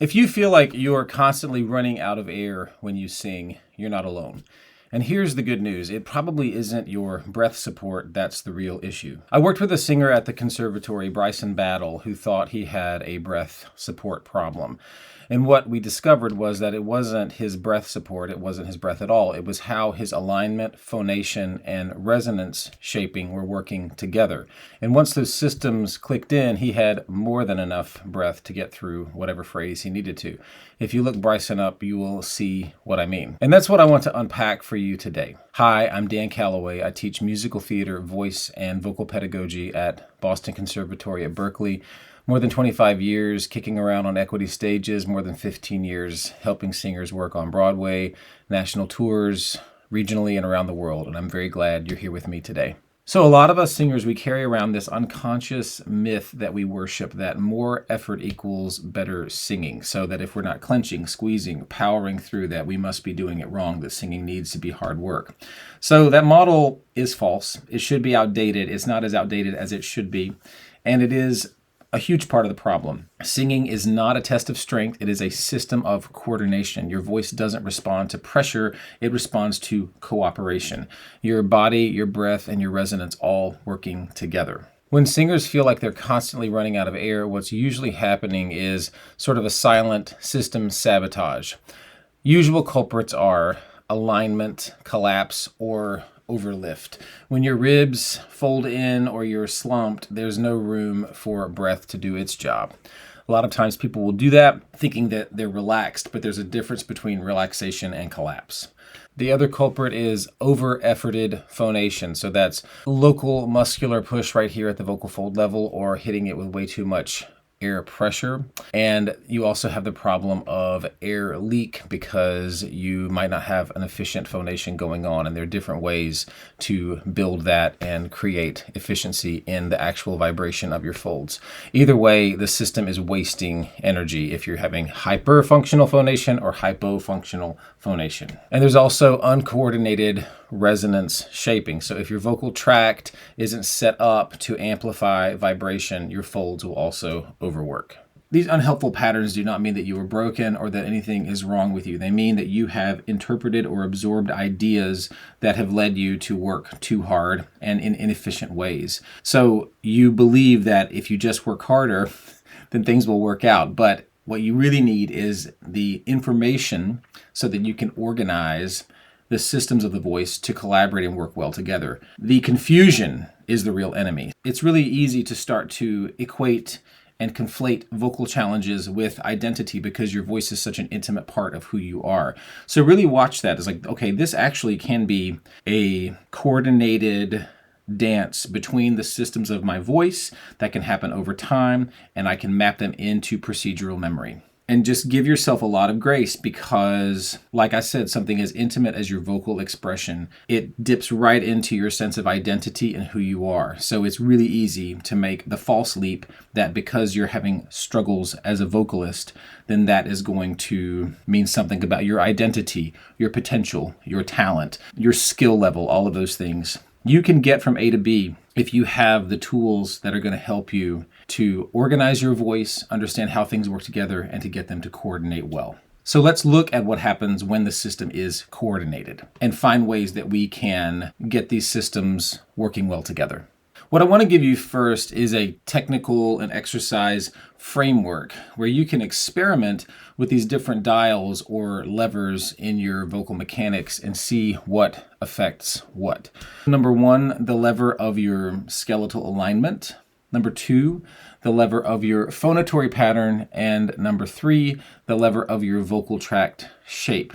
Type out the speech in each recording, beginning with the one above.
If you feel like you are constantly running out of air when you sing, you're not alone. And here's the good news. It probably isn't your breath support that's the real issue. I worked with a singer at the conservatory, Bryson Battle, who thought he had a breath support problem. And what we discovered was that it wasn't his breath support, it wasn't his breath at all. It was how his alignment, phonation, and resonance shaping were working together. And once those systems clicked in, he had more than enough breath to get through whatever phrase he needed to. If you look Bryson up, you will see what I mean. And that's what I want to unpack for you today. Hi, I'm Dan Calloway. I teach musical theater, voice, and vocal pedagogy at Boston Conservatory at Berkeley. More than 25 years kicking around on equity stages, more than 15 years helping singers work on Broadway, national tours, regionally and around the world. And I'm very glad you're here with me today. So a lot of us singers, we carry around this unconscious myth that we worship, that more effort equals better singing. So that if we're not clenching, squeezing, powering through, that we must be doing it wrong, that singing needs to be hard work. So that model is false. It should be outdated. It's not as outdated as it should be. And it is a huge part of the problem. Singing is not a test of strength. It is a system of coordination. Your voice doesn't respond to pressure. It responds to cooperation. Your body, your breath, and your resonance all working together. When singers feel like they're constantly running out of air, what's usually happening is sort of a silent system sabotage. Usual culprits are alignment, collapse, or overlift. When your ribs fold in or you're slumped, there's no room for breath to do its job. A lot of times people will do that thinking that they're relaxed, but there's a difference between relaxation and collapse. The other culprit is over-efforted phonation. So that's local muscular push right here at the vocal fold level or hitting it with way too much air pressure. And you also have the problem of air leak because you might not have an efficient phonation going on, and there are different ways to build that and create efficiency in the actual vibration of your folds. Either way, the system is wasting energy if you're having hyperfunctional phonation or hypofunctional phonation. And there's also uncoordinated resonance shaping. So if your vocal tract isn't set up to amplify vibration, your folds will also overwork. These unhelpful patterns do not mean that you are broken or that anything is wrong with you. They mean that you have interpreted or absorbed ideas that have led you to work too hard and in inefficient ways. So you believe that if you just work harder, then things will work out. But what you really need is the information so that you can organize the systems of the voice to collaborate and work well together. The confusion is the real enemy. It's really easy to start to equate and conflate vocal challenges with identity because your voice is such an intimate part of who you are. So really watch that. It's like, okay, this actually can be a coordinated dance between the systems of my voice that can happen over time, and I can map them into procedural memory. And just give yourself a lot of grace because, like I said, something as intimate as your vocal expression, it dips right into your sense of identity and who you are. So it's really easy to make the false leap that because you're having struggles as a vocalist, then that is going to mean something about your identity, your potential, your talent, your skill level, all of those things. You can get from A to B if you have the tools that are going to help you to organize your voice, understand how things work together, and to get them to coordinate well. So let's look at what happens when the system is coordinated and find ways that we can get these systems working well together. What I want to give you first is a technical and exercise framework where you can experiment with these different dials or levers in your vocal mechanics and see what affects what. Number one, the lever of your skeletal alignment. Number two, the lever of your phonatory pattern. And number three, the lever of your vocal tract shape.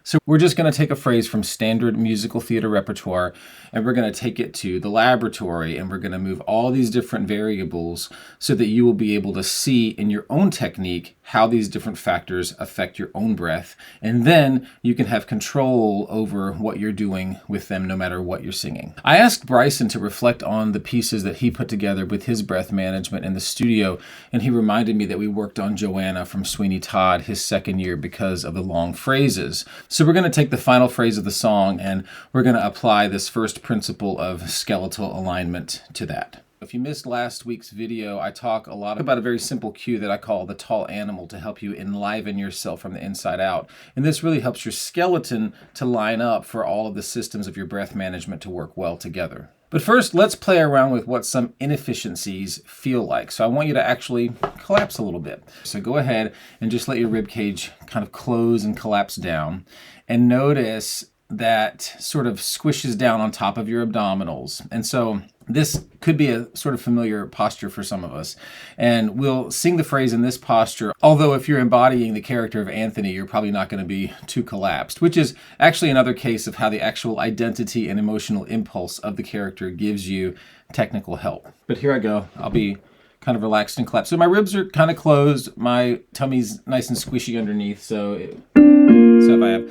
So we're just going to take a phrase from standard musical theater repertoire and we're going to take it to the laboratory and we're going to move all these different variables so that you will be able to see in your own technique how these different factors affect your own breath. And then you can have control over what you're doing with them no matter what you're singing. I asked Bryson to reflect on the pieces that he put together with his breath management in the studio, and he reminded me that we worked on Johanna from Sweeney Todd his second year because of the long phrases. So we're going to take the final phrase of the song and we're going to apply this first principle of skeletal alignment to that. If you missed last week's video, I talk a lot about a very simple cue that I call the tall animal to help you enliven yourself from the inside out. And this really helps your skeleton to line up for all of the systems of your breath management to work well together. But first, let's play around with what some inefficiencies feel like. So I want you to actually collapse a little bit. So go ahead and just let your rib cage kind of close and collapse down. And notice that sort of squishes down on top of your abdominals. And so this could be a sort of familiar posture for some of us. And we'll sing the phrase in this posture, although if you're embodying the character of Anthony, you're probably not going to be too collapsed, which is actually another case of how the actual identity and emotional impulse of the character gives you technical help. But here I go. I'll be kind of relaxed and collapsed. So my ribs are kind of closed. My tummy's nice and squishy underneath. So if I have,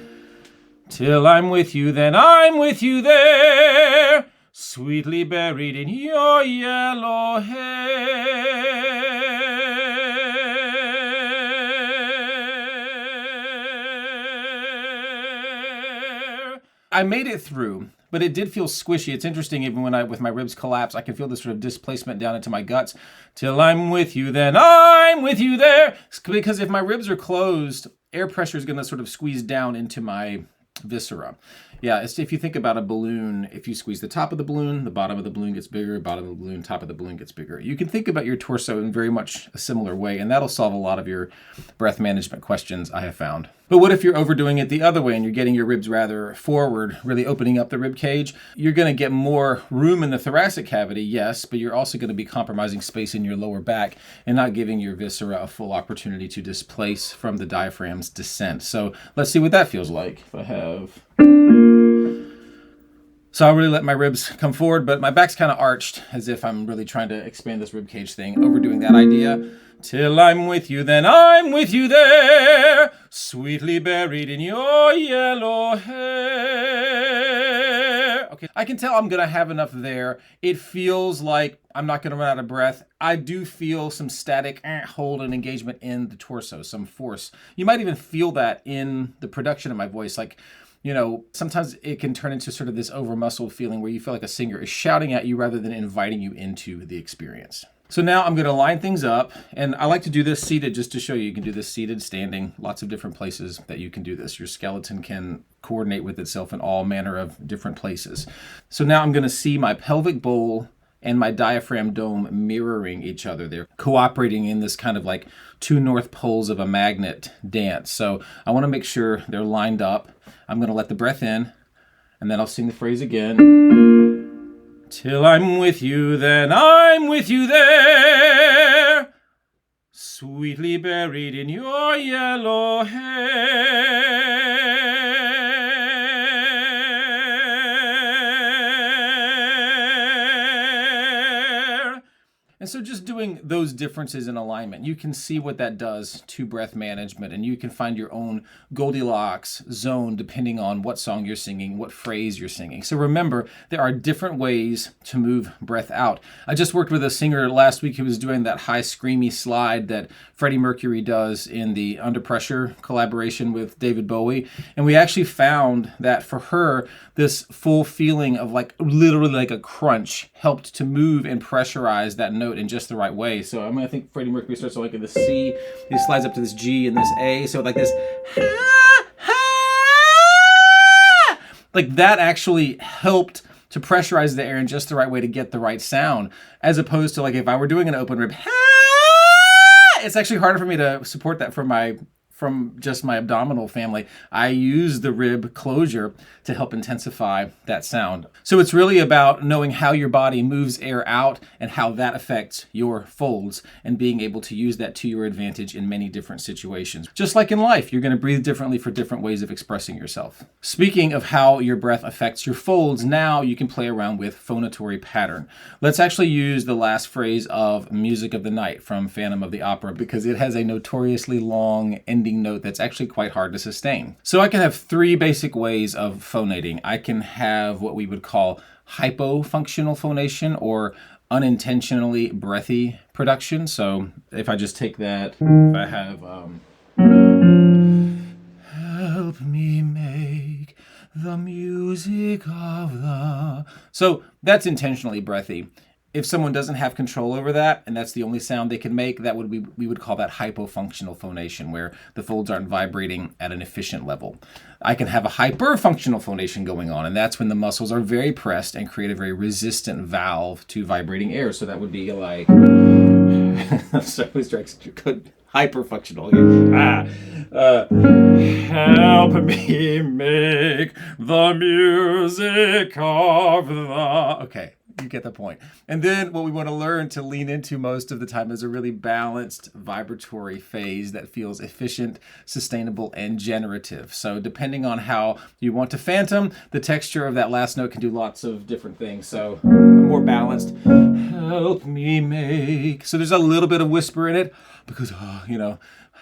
till I'm with you, then I'm with you there, sweetly buried in your yellow hair. I made it through, but it did feel squishy. It's interesting, even when with my ribs collapse, I can feel this sort of displacement down into my guts. Till I'm with you, then I'm with you there. Because if my ribs are closed, air pressure is going to sort of squeeze down into my viscera. Yeah, if you think about a balloon, if you squeeze the top of the balloon, the bottom of the balloon gets bigger, bottom of the balloon, top of the balloon gets bigger. You can think about your torso in very much a similar way, and that'll solve a lot of your breath management questions, I have found. But what if you're overdoing it the other way and you're getting your ribs rather forward, really opening up the rib cage? You're going to get more room in the thoracic cavity, yes, but you're also going to be compromising space in your lower back and not giving your viscera a full opportunity to displace from the diaphragm's descent. So let's see what that feels like. If I have... So I'll really let my ribs come forward, but my back's kind of arched as if I'm really trying to expand this rib cage thing, overdoing that idea. Till I'm with you, then I'm with you there, sweetly buried in your yellow hair. Okay, I can tell I'm going to have enough there. It feels like I'm not going to run out of breath. I do feel some static hold and engagement in the torso, some force. You might even feel that in the production of my voice, like, you know, sometimes it can turn into sort of this over-muscled feeling where you feel like a singer is shouting at you rather than inviting you into the experience. So now I'm going to line things up, and I like to do this seated just to show you. You can do this seated, standing, lots of different places that you can do this. Your skeleton can coordinate with itself in all manner of different places. So now I'm going to see my pelvic bowl and my diaphragm dome mirroring each other. They're cooperating in this kind of like two north poles of a magnet dance. So I want to make sure they're lined up. I'm going to let the breath in, and then I'll sing the phrase again. Till I'm with you, then I'm with you there, sweetly buried in your yellow hair. And so just doing those differences in alignment, you can see what that does to breath management, and you can find your own Goldilocks zone depending on what song you're singing, what phrase you're singing. So remember, there are different ways to move breath out. I just worked with a singer last week who was doing that high screamy slide that Freddie Mercury does in the Under Pressure collaboration with David Bowie. And we actually found that for her, this full feeling of like literally like a crunch helped to move and pressurize that note in just the right way. So I think Freddie Mercury starts like in the C, he slides up to this G and this A, so like this like that actually helped to pressurize the air in just the right way to get the right sound, as opposed to like if I were doing an open rib, it's actually harder for me to support that from just my abdominal family. I use the rib closure to help intensify that sound. So it's really about knowing how your body moves air out and how that affects your folds, and being able to use that to your advantage in many different situations. Just like in life, you're going to breathe differently for different ways of expressing yourself. Speaking of how your breath affects your folds, now you can play around with phonatory pattern. Let's actually use the last phrase of Music of the Night from Phantom of the Opera, because it has a notoriously long ending note that's actually quite hard to sustain. So I can have three basic ways of phonating. I can have what we would call hypofunctional phonation, or unintentionally breathy production. So if I just take that, if I have help me make the music of the... So that's intentionally breathy. If someone doesn't have control over that, and that's the only sound they can make, that would be, we would call that hypofunctional phonation, where the folds aren't vibrating at an efficient level. I can have a hyperfunctional phonation going on, and that's when the muscles are very pressed and create a very resistant valve to vibrating air. So that would be like, sorry, hyperfunctional. Help me make the music of the... Okay. You get the point. And then what we want to learn to lean into most of the time is a really balanced vibratory phase that feels efficient, sustainable, and generative. So depending on how you want to phantom, the texture of that last note can do lots of different things. So more balanced, help me make. So there's a little bit of whisper in it because,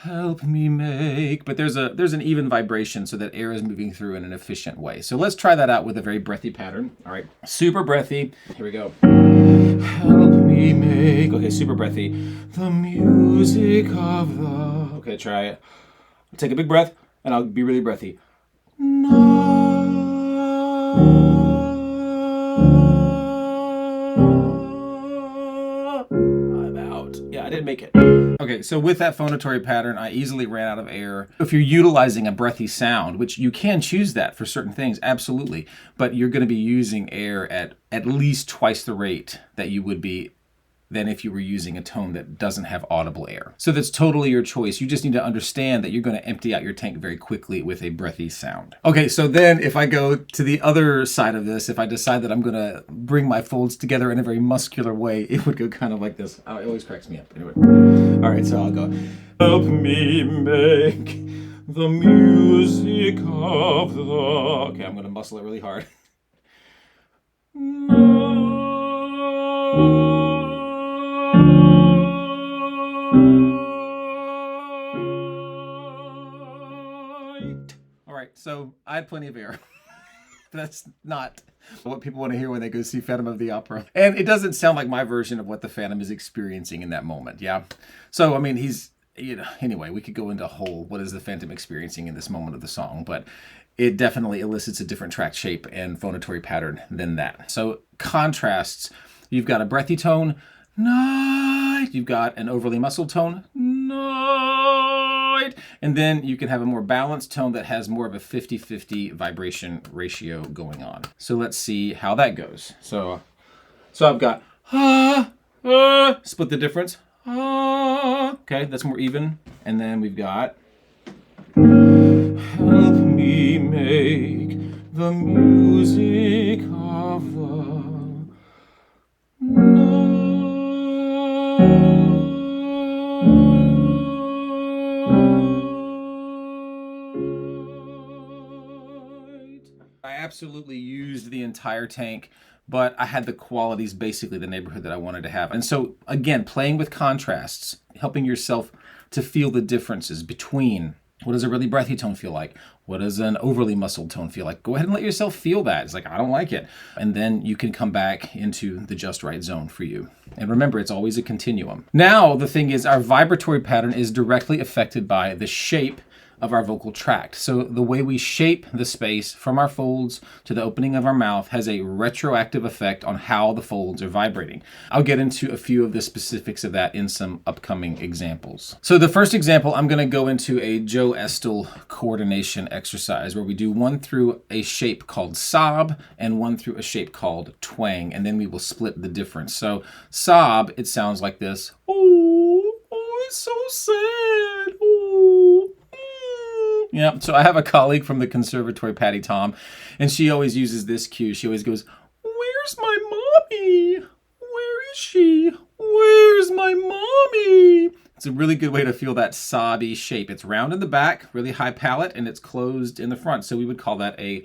help me make, but there's an even vibration so that air is moving through in an efficient way. So let's try that out with a very breathy pattern. All right, super breathy. Here we go. Help me make. Okay, super breathy. The music of the... Okay, try it. Take a big breath, and I'll be really breathy. I'm out. Yeah, I didn't make it. Okay, so with that phonatory pattern, I easily ran out of air. If you're utilizing a breathy sound, which you can choose that for certain things, absolutely, but you're going to be using air at least twice the rate that you would be than if you were using a tone that doesn't have audible air. So that's totally your choice. You just need to understand that you're going to empty out your tank very quickly with a breathy sound. Okay, so then if I go to the other side of this, if I decide that I'm going to bring my folds together in a very muscular way, it would go kind of like this. Oh, it always cracks me up. Anyway. All right, so I'll go. Help me make the music of the... Okay, I'm going to muscle it really hard. All right, so I had plenty of air. That's not what people want to hear when they go see Phantom of the Opera. And it doesn't sound like my version of what the Phantom is experiencing in that moment, yeah? So, I mean, he's, anyway, we could go into a whole, what is the Phantom experiencing in this moment of the song, but it definitely elicits a different track shape and phonatory pattern than that. So, contrasts, you've got a breathy tone, night. You've got an overly muscled tone, night. And then you can have a more balanced tone that has more of a 50-50 vibration ratio going on. So let's see how that goes. So I've got split the difference. Okay, that's more even. And then we've got help me make the music of the night. I absolutely used the entire tank, but I had the qualities, basically the neighborhood that I wanted to have. And so again, playing with contrasts, helping yourself to feel the differences between what does a really breathy tone feel like? What does an overly muscled tone feel like? Go ahead and let yourself feel that. It's like, I don't like it. And then you can come back into the just right zone for you. And remember, it's always a continuum. Now, the thing is, our vibratory pattern is directly affected by the shape of our vocal tract. So the way we shape the space from our folds to the opening of our mouth has a retroactive effect on how the folds are vibrating. I'll get into a few of the specifics of that in some upcoming examples. So the first example, I'm going to go into a Joe Estel coordination exercise where we do one through a shape called sob and one through a shape called twang, and then we will split the difference. So sob, it sounds like this. Oh, it's so sad. Oh. Yeah, so I have a colleague from the conservatory, Patty Tom, and she always uses this cue. She always goes, "Where's my mommy? Where is she? Where's my mommy?" It's a really good way to feel that sobby shape. It's round in the back, really high palate, and it's closed in the front. So we would call that a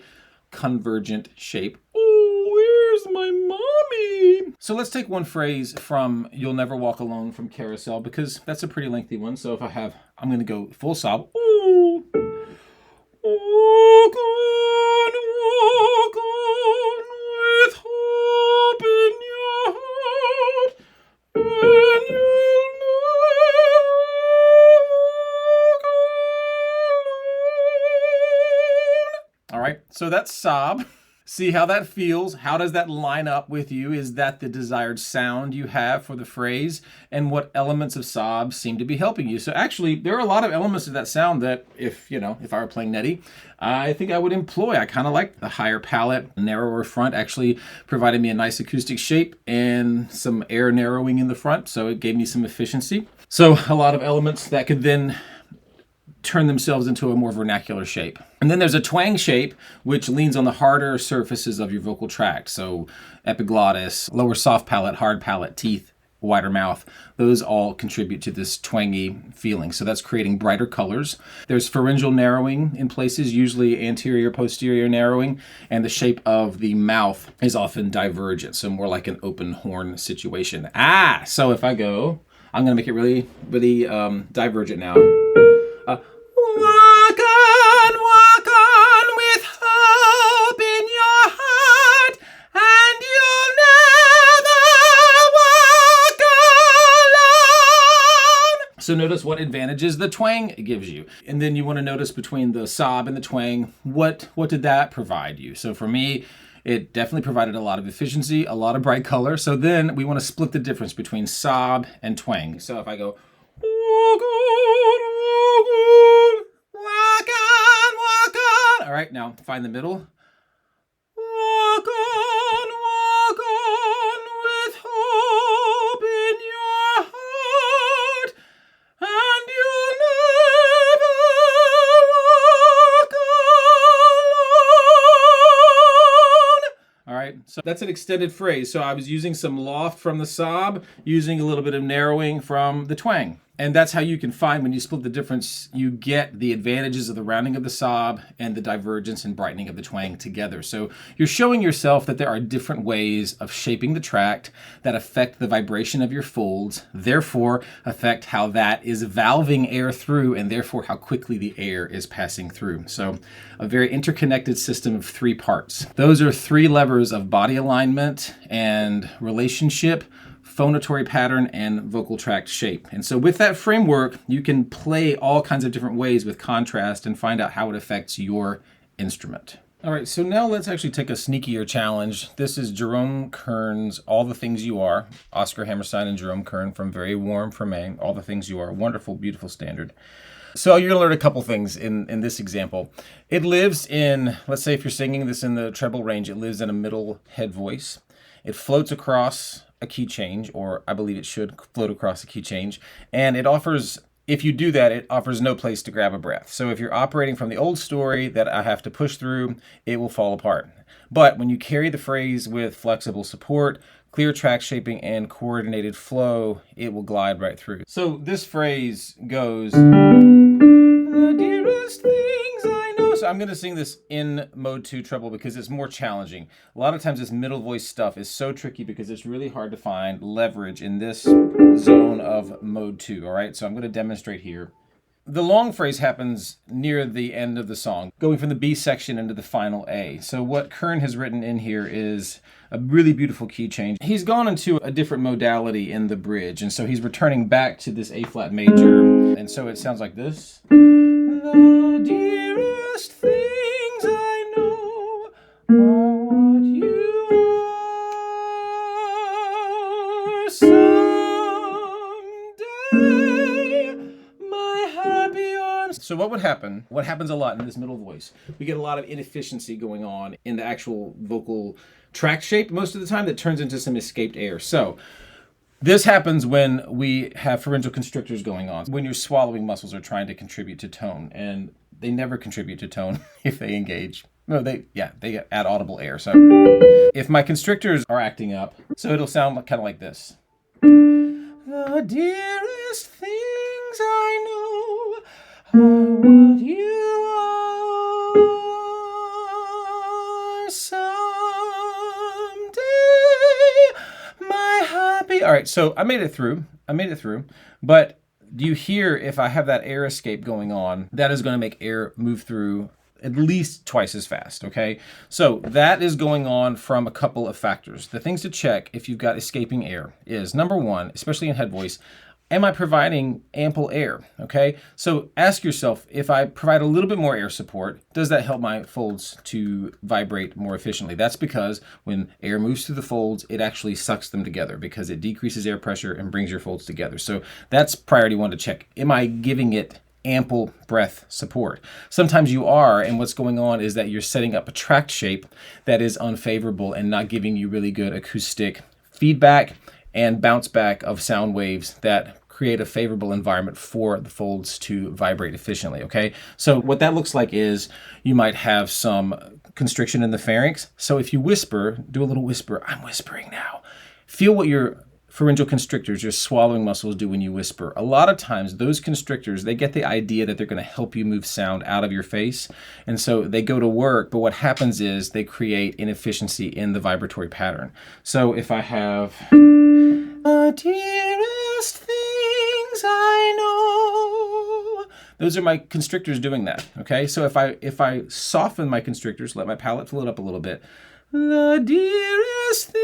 convergent shape. Oh, where's my mommy? So let's take one phrase from You'll Never Walk Alone from Carousel, because that's a pretty lengthy one. So if I'm going to go full sob. Ooh. Walk on with hope in your heart, and you'll never walk alone. All right, so that's sob. See how that feels. How does that line up with you? Is that the desired sound you have for the phrase? And what elements of sob seem to be helping you? So actually, there are a lot of elements of that sound that if I were playing Nettie, I think I would employ. I kind of like the higher palate, narrower front actually provided me a nice acoustic shape and some air narrowing in the front. So it gave me some efficiency. So a lot of elements that could then turn themselves into a more vernacular shape. And then there's a twang shape, which leans on the harder surfaces of your vocal tract. So epiglottis, lower soft palate, hard palate, teeth, wider mouth, those all contribute to this twangy feeling. So that's creating brighter colors. There's pharyngeal narrowing in places, usually anterior, posterior narrowing, and the shape of the mouth is often divergent, so more like an open horn situation. So if I go, I'm gonna make it really, really divergent now. Walk on with hope in your heart, and you'll never walk alone. So notice what advantages the twang gives you. And then you want to notice between the sob and the twang, what did that provide you? So for me, it definitely provided a lot of efficiency, a lot of bright color. So then we want to split the difference between sob and twang. So if I go, all right, now find the middle. Walk on with hope in your heart, and you'll never walk alone. All right, so that's an extended phrase. So I was using some loft from the sob, using a little bit of narrowing from the twang. And that's how you can find when you split the difference, you get the advantages of the rounding of the sob and the divergence and brightening of the twang together. So you're showing yourself that there are different ways of shaping the tract that affect the vibration of your folds, therefore affect how that is valving air through and therefore how quickly the air is passing through. So a very interconnected system of three parts. Those are three levers of body alignment and relationship, phonatory pattern, and vocal tract shape. And so with that framework, you can play all kinds of different ways with contrast and find out how it affects your instrument. All right, so now let's actually take a sneakier challenge. This is Jerome Kern's All the Things You Are, Oscar Hammerstein and Jerome Kern from Very Warm for May, All the Things You Are, wonderful, beautiful standard. So you're gonna learn a couple things in this example. It lives in, let's say if you're singing this in the treble range, it lives in a middle head voice. It floats across a key change, or I believe it should float across a key change. And it offers, if you do that, it offers no place to grab a breath. So if you're operating from the old story that I have to push through, it will fall apart. But when you carry the phrase with flexible support, clear track shaping, and coordinated flow, it will glide right through. So this phrase goes, the dearest things I know. So I'm going to sing this in mode 2 treble because it's more challenging. A lot of times this middle voice stuff is so tricky because it's really hard to find leverage in this zone of mode 2. All right, so I'm going to demonstrate here. The long phrase happens near the end of the song, going from the B section into the final A. So what Kern has written in here is a really beautiful key change. He's gone into a different modality in the bridge, and so he's returning back to this A flat major. And so it sounds like this. The dearest things I know are what you are someday, my happy arms. So what would happen, what happens a lot in this middle voice, we get a lot of inefficiency going on in the actual vocal tract shape most of the time that turns into some escaped air. So this happens when we have pharyngeal constrictors going on, when your swallowing muscles are trying to contribute to tone, and they never contribute to tone if they engage. No, they add audible air. So if my constrictors are acting up, so it'll sound kind of like this. The dearest things I know are what you are someday, my happy. All right, so I made it through. But do you hear if I have that air escape going on, that is going to make air move through at least twice as fast, okay? So that is going on from a couple of factors. The things to check if you've got escaping air is, number one, especially in head voice, am I providing ample air? Okay, so ask yourself, if I provide a little bit more air support, does that help my folds to vibrate more efficiently? That's because when air moves through the folds, it actually sucks them together because it decreases air pressure and brings your folds together. So that's priority one to check. Am I giving it ample breath support? Sometimes you are, and what's going on is that you're setting up a tract shape that is unfavorable and not giving you really good acoustic feedback and bounce back of sound waves that create a favorable environment for the folds to vibrate efficiently, okay? So what that looks like is you might have some constriction in the pharynx. So if you whisper, do a little whisper, I'm whispering now. Feel what your pharyngeal constrictors, your swallowing muscles, do when you whisper. A lot of times those constrictors, they get the idea that they're going to help you move sound out of your face. And so they go to work, but what happens is they create inefficiency in the vibratory pattern. So if I have the dearest things I know, those are my constrictors doing that, okay? So if I soften my constrictors, let my palate float up a little bit, the dearest things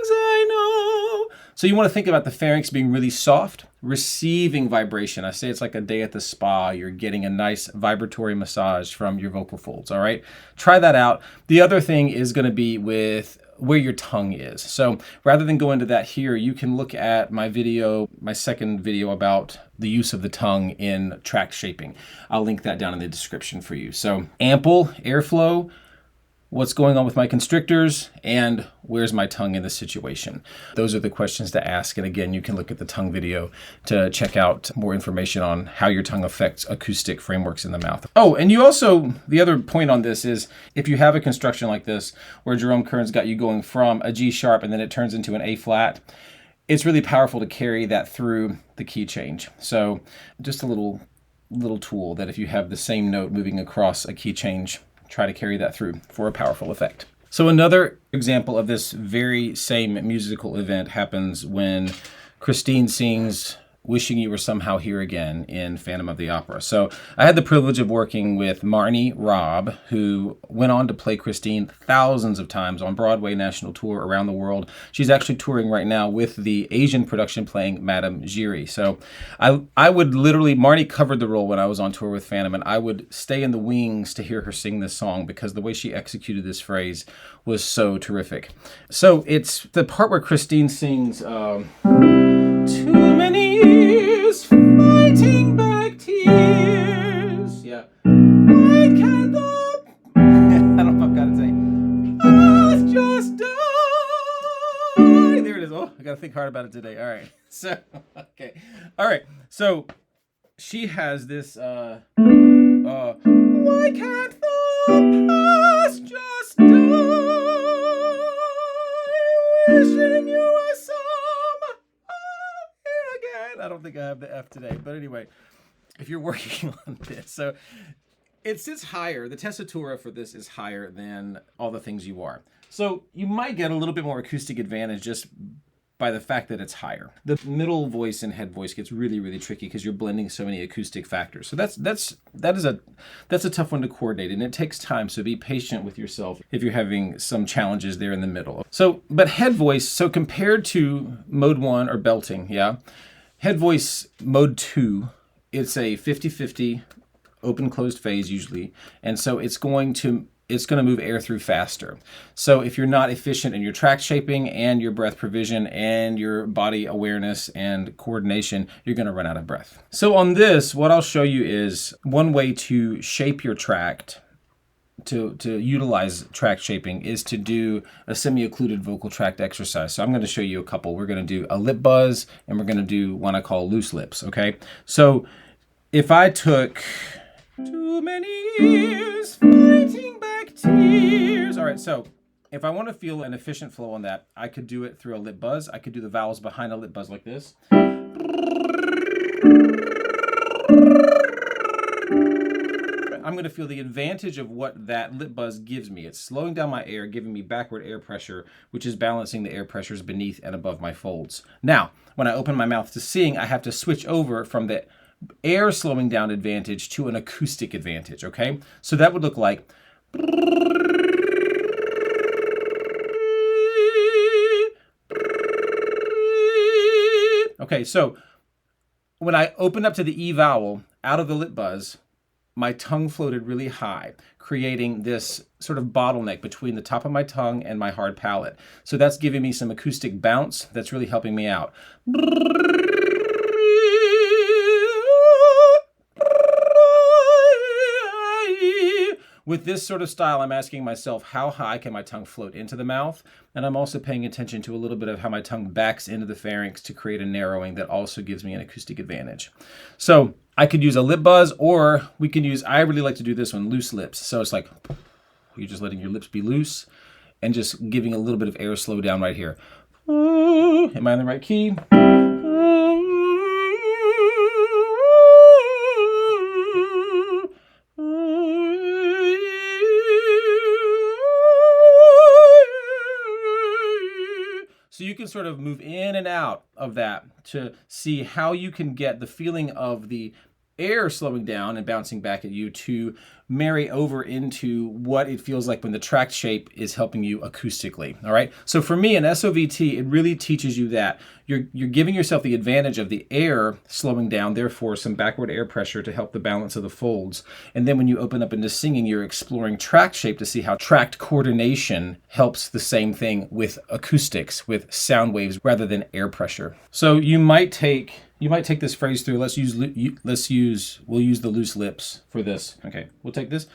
I know. So you want to think about the pharynx being really soft, receiving vibration. I say it's like a day at the spa. You're getting a nice vibratory massage from your vocal folds, all right? Try that out. The other thing is going to be with where your tongue is. So rather than go into that here, you can look at my video, my second video about the use of the tongue in tract shaping. I'll link that down in the description for you. So ample airflow, what's going on with my constrictors, and where's my tongue in this situation? Those are the questions to ask. And again, you can look at the tongue video to check out more information on how your tongue affects acoustic frameworks in the mouth. Oh, and you also, the other point on this is if you have a construction like this, where Jerome Kern's got you going from a G sharp and then it turns into an A flat, it's really powerful to carry that through the key change. So just a little tool that if you have the same note moving across a key change, try to carry that through for a powerful effect. So another example of this very same musical event happens when Christine sings Wishing You Were Somehow Here Again in Phantom of the Opera. So I had the privilege of working with Marnie Robb, who went on to play Christine thousands of times on Broadway national tour around the world. She's actually touring right now with the Asian production playing Madame Giry. So I would literally, Marnie covered the role when I was on tour with Phantom, and I would stay in the wings to hear her sing this song because the way she executed this phrase was so terrific. So it's the part where Christine sings, too many years fighting back tears. Yeah. Why can't the I don't know if I've got to say past just die? There it is. Oh, I got to think hard about it today. All right. So, okay. All right. So she has this why can't the past just die? Wishing you were I don't think I have the F today, but anyway, if you're working on this, so it sits higher. The tessitura for this is higher than All the Things You Are. So you might get a little bit more acoustic advantage just by the fact that it's higher. The middle voice and head voice gets really, really tricky because you're blending so many acoustic factors. So that's a tough one to coordinate, and it takes time. So be patient with yourself if you're having some challenges there in the middle. So, but head voice, so compared to mode 1 or belting, yeah, head voice mode 2, it's a 50-50 open-closed phase usually, and so it's going to move air through faster. So if you're not efficient in your tract shaping and your breath provision and your body awareness and coordination, you're going to run out of breath. So on this, what I'll show you is one way to shape your tract, to utilize tract shaping, is to do a semi-occluded vocal tract exercise. So I'm going to show you a couple. We're going to do a lip buzz, and we're going to do one I call loose lips, okay? So if I took too many years fighting back tears. All right, so if I want to feel an efficient flow on that, I could do it through a lip buzz. I could do the vowels behind a lip buzz like this. I'm going to feel the advantage of what that lip buzz gives me. It's slowing down my air, giving me backward air pressure, which is balancing the air pressures beneath and above my folds. Now, when I open my mouth to sing, I have to switch over from the air slowing down advantage to an acoustic advantage, okay? So that would look like Okay, so when I opened up to the E vowel out of the lip buzz, my tongue floated really high, creating this sort of bottleneck between the top of my tongue and my hard palate. So that's giving me some acoustic bounce. That's really helping me out. With this sort of style, I'm asking myself, how high can my tongue float into the mouth? And I'm also paying attention to a little bit of how my tongue backs into the pharynx to create a narrowing that also gives me an acoustic advantage. So I could use a lip buzz, or we can use, I really like to do this one, loose lips. So it's like, you're just letting your lips be loose and just giving a little bit of air slow down right here. Am I in the right key? So you can sort of move in and out of that to see how you can get the feeling of the air slowing down and bouncing back at you to marry over into what it feels like when the tract shape is helping you acoustically. All right. So for me, in SOVT, it really teaches you that you're giving yourself the advantage of the air slowing down, therefore some backward air pressure to help the balance of the folds. And then when you open up into singing, you're exploring tract shape to see how tract coordination helps the same thing with acoustics, with sound waves rather than air pressure. So you might take this phrase through. We'll use the loose lips for this. Okay, we'll take this.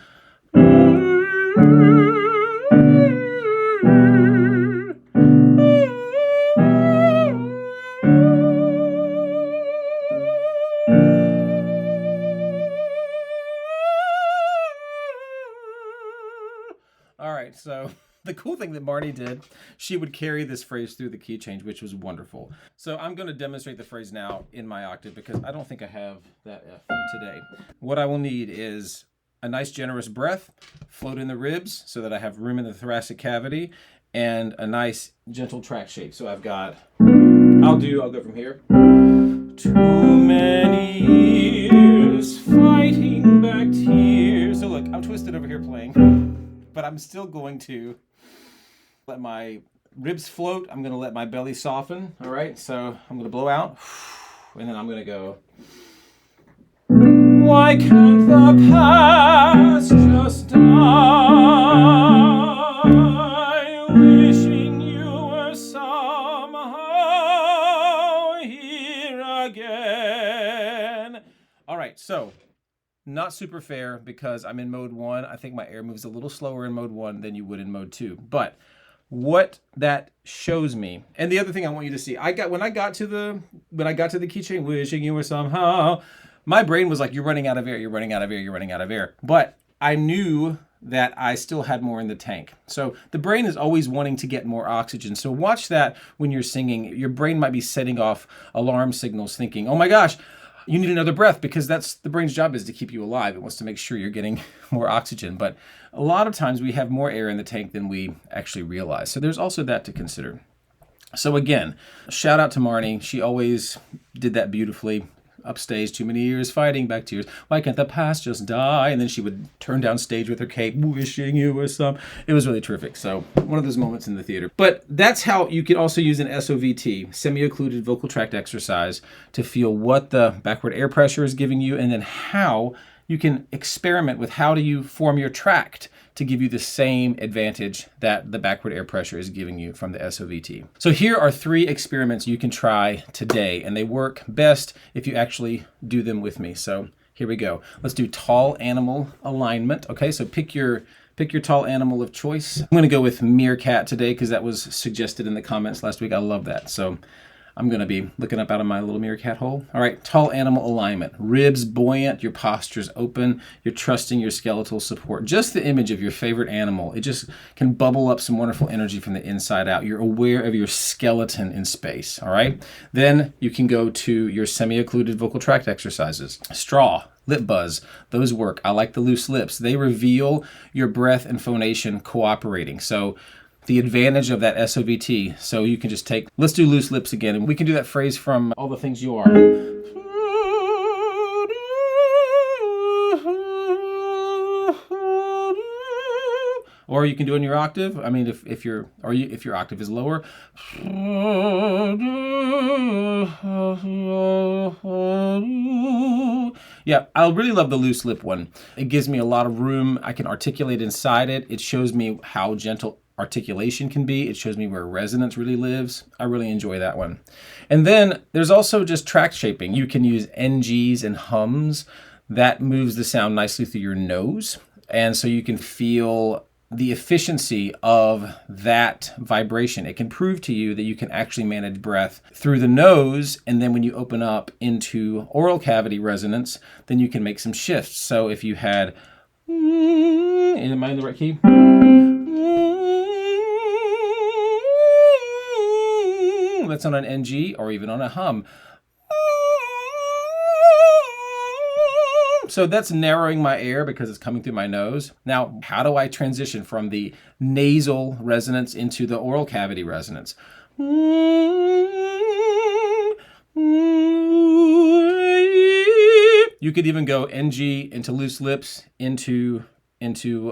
All right, so the cool thing that Marnie did, she would carry this phrase through the key change, which was wonderful. So I'm going to demonstrate the phrase now in my octave because I don't think I have that F today. What I will need is a nice generous breath, float in the ribs so that I have room in the thoracic cavity, and a nice gentle tract shape. So I've got, I'll go from here. Too many years fighting back tears. So look, I'm twisted over here playing, but I'm still going to let my ribs float. I'm going to let my belly soften. All right, so I'm going to blow out, and then I'm going to go. Why can't the past just die? Wishing you were somehow here again. All right, so not super fair because I'm in mode 1. I think my air moves a little slower in mode 1 than you would in mode 2. But what that shows me, and the other thing I want you to see, when I got to the key change, wishing you were somehow, my brain was like, you're running out of air, you're running out of air, you're running out of air. But I knew that I still had more in the tank. So the brain is always wanting to get more oxygen. So watch that when you're singing. Your brain might be setting off alarm signals thinking, oh my gosh, you need another breath, because that's the brain's job, is to keep you alive. It wants to make sure you're getting more oxygen. But a lot of times we have more air in the tank than we actually realize. So there's also that to consider. So again, shout out to Marnie. She always did that beautifully. Upstage, too many years fighting back tears. Why can't the past just die? And then she would turn down stage with her cape, wishing you were some. It was really terrific. So one of those moments in the theater. But that's how you could also use an SOVT, semi-occluded vocal tract exercise, to feel what the backward air pressure is giving you, and then how you can experiment with how do you form your tract to give you the same advantage that the backward air pressure is giving you from the SOVT. So here are 3 experiments you can try today, and they work best if you actually do them with me. So here we go. Let's do tall animal alignment. Okay, so pick your tall animal of choice. I'm going to go with meerkat today because that was suggested in the comments last week. I love that. So I'm going to be looking up out of my little meerkat hole. All right, tall animal alignment. Ribs buoyant, your posture's open, you're trusting your skeletal support. Just the image of your favorite animal, it just can bubble up some wonderful energy from the inside out. You're aware of your skeleton in space, all right? Then you can go to your semi-occluded vocal tract exercises. Straw, lip buzz, those work. I like the loose lips. They reveal your breath and phonation cooperating. So the advantage of that SOVT, so you can just take, let's do loose lips again, and we can do that phrase from All the Things You Are. Or you can do it in your octave. I mean, if your octave is lower. Yeah, I really love the loose lip one. It gives me a lot of room. I can articulate inside it. It shows me how gentle articulation can be. It shows me where resonance really lives. I really enjoy that one. And then there's also just tract shaping. You can use NGs and hums. That moves the sound nicely through your nose. And so you can feel the efficiency of that vibration. It can prove to you that you can actually manage breath through the nose, and then when you open up into oral cavity resonance, then you can make some shifts. So if you had, am I in the right key? That's on an NG or even on a hum. So that's narrowing my air because it's coming through my nose. Now, how do I transition from the nasal resonance into the oral cavity resonance? You could even go NG into loose lips into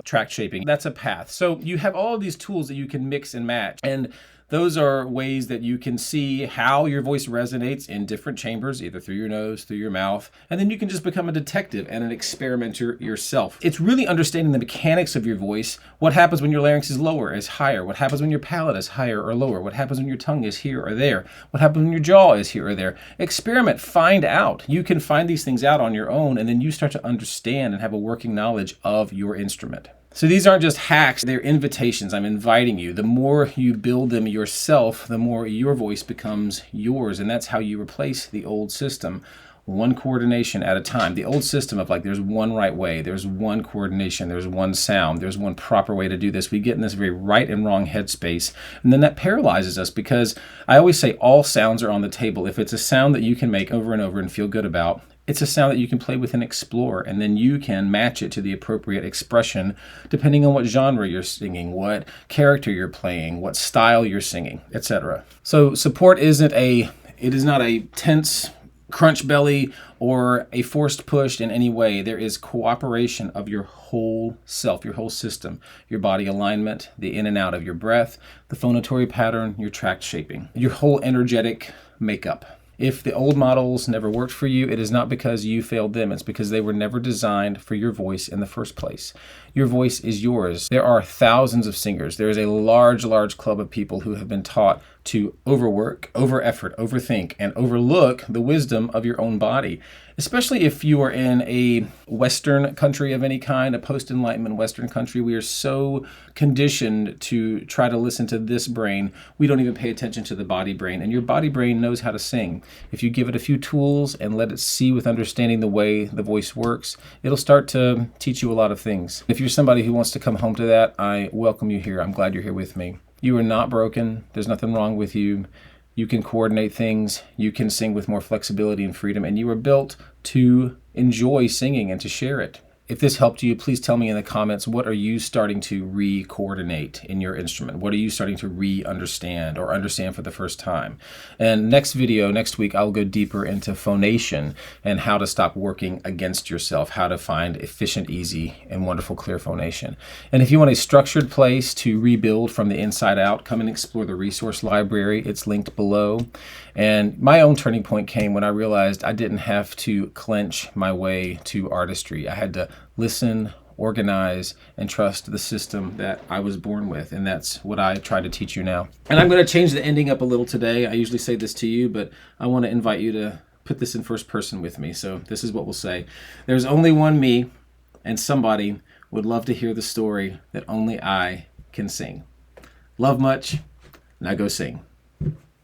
tract shaping. That's a path. So you have all of these tools that you can mix and match. And those are ways that you can see how your voice resonates in different chambers, either through your nose, through your mouth, and then you can just become a detective and an experimenter yourself. It's really understanding the mechanics of your voice. What happens when your larynx is lower, is higher? What happens when your palate is higher or lower? What happens when your tongue is here or there? What happens when your jaw is here or there? Experiment, find out. You can find these things out on your own, and then you start to understand and have a working knowledge of your instrument. So these aren't just hacks, they're invitations. I'm inviting you. The more you build them yourself, the more your voice becomes yours. And that's how you replace the old system, one coordination at a time. The old system of like, there's one right way, there's one coordination, there's one sound, there's one proper way to do this. We get in this very right and wrong headspace. And then that paralyzes us, because I always say all sounds are on the table. If it's a sound that you can make over and over and feel good about, it's a sound that you can play with and explore, and then you can match it to the appropriate expression depending on what genre you're singing, what character you're playing, what style you're singing, etc. So support is not a tense crunch belly or a forced push in any way. There is cooperation of your whole self, your whole system, your body alignment, the in and out of your breath, the phonatory pattern, your tract shaping, your whole energetic makeup. If the old models never worked for you, it is not because you failed them. It's because they were never designed for your voice in the first place. Your voice is yours. There are thousands of singers. There is a large, large club of people who have been taught to overwork, over-effort, overthink, and overlook the wisdom of your own body. Especially if you are in a Western country of any kind, a post-Enlightenment Western country, we are so conditioned to try to listen to this brain, we don't even pay attention to the body brain. And your body brain knows how to sing. If you give it a few tools and let it see with understanding the way the voice works, it'll start to teach you a lot of things. If you're somebody who wants to come home to that, I welcome you here. I'm glad you're here with me. You are not broken. There's nothing wrong with you. You can coordinate things. You can sing with more flexibility and freedom, and you were built to enjoy singing and to share it. If this helped you, please tell me in the comments, what are you starting to re-coordinate in your instrument? What are you starting to re-understand or understand for the first time? And next week, I'll go deeper into phonation and how to stop working against yourself, how to find efficient, easy, and wonderful, clear phonation. And if you want a structured place to rebuild from the inside out, come and explore the resource library. It's linked below. And my own turning point came when I realized I didn't have to clench my way to artistry. I had to listen, organize, and trust the system that I was born with. And that's what I try to teach you now. And I'm going to change the ending up a little today. I usually say this to you, but I want to invite you to put this in first person with me. So this is what we'll say. There's only one me, and somebody would love to hear the story that only I can sing. Love much. Now go sing.